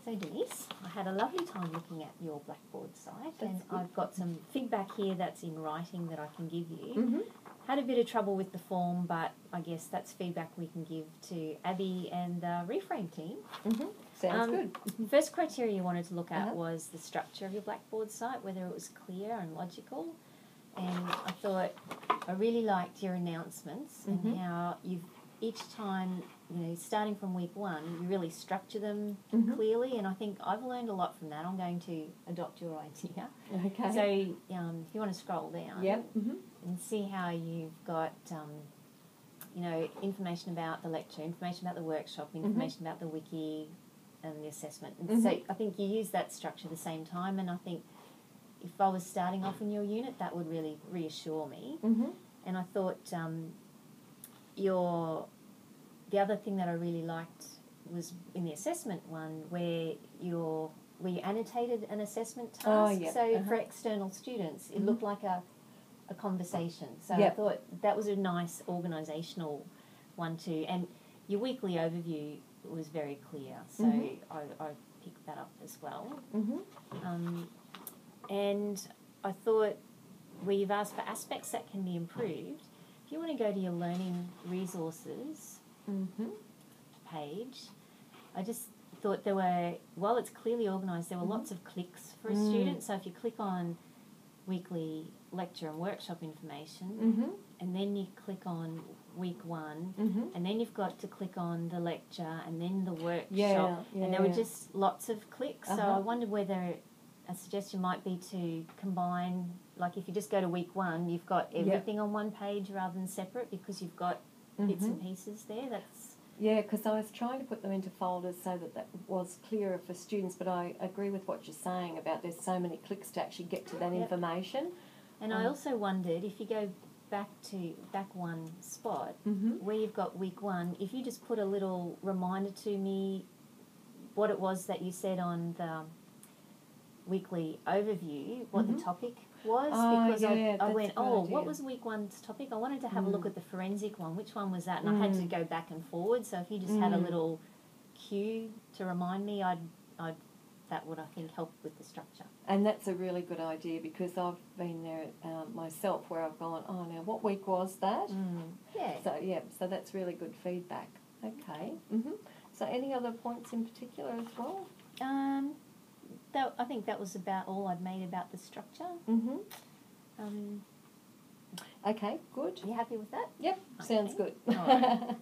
So Denise, I had a lovely time looking at your Blackboard site, That's and good. I've got some feedback here that's in writing that I can give you. Mm-hmm. Had a bit of trouble with the form, but I guess that's feedback we can give to Abby and the Reframe team. Mm-hmm. Sounds good. The first criteria you wanted to look at Uh-huh. was the structure of your Blackboard site, whether it was clear and logical. And I thought I really liked your announcements Mm-hmm. and how you've each time, starting from week one, you really structure them Mm-hmm. clearly, and I think I've learned a lot from that. I'm going to adopt your idea. Okay. So if you want to scroll down Yep. Mm-hmm. and see how you've got, information about the lecture, information about the workshop, information about the wiki and the assessment. And so I think you use that structure at the same time, and I think if I was starting off in your unit, that would really reassure me. Mm-hmm. And I thought the other thing that I really liked was in the assessment one where you annotated an assessment task. Oh, yeah. So for external students, it looked like a conversation. So I Yep. thought that was a nice organisational one too. And your weekly overview was very clear. So I picked that up as well. Mm-hmm. And I thought where you've asked for aspects that can be improved, if you want to go to your learning resources Mm-hmm. page, I just thought while it's clearly organised, there were lots of clicks for a student. So if you click on weekly lecture and workshop information, Mm-hmm. and then you click on week one, Mm-hmm. and then you've got to click on the lecture and then the workshop, Yeah, and there were just lots of clicks. So I wondered whether a suggestion might be to combine, like if you just go to week one, you've got everything on one page rather than separate because you've got bits and pieces there. Yeah, because I was trying to put them into folders so that was clearer for students, but I agree with what you're saying about there's so many clicks to actually get to that information. And I also wondered if you go back one spot where you've got week one, if you just put a little reminder to me what it was that you said on the weekly overview, what the topic was, because I went, what was week one's topic? I wanted to have a look at the forensic one. Which one was that? And I had to go back and forward. So if you just had a little cue to remind me, that would, I think, help with the structure. And that's a really good idea because I've been there myself where I've gone, now what week was that? Yeah. So that's really good feedback. Okay. Mm-hmm. So any other points in particular as well? I think that was about all I'd made about the structure. Okay, good. Are you happy with that? Yep, sounds good. All right.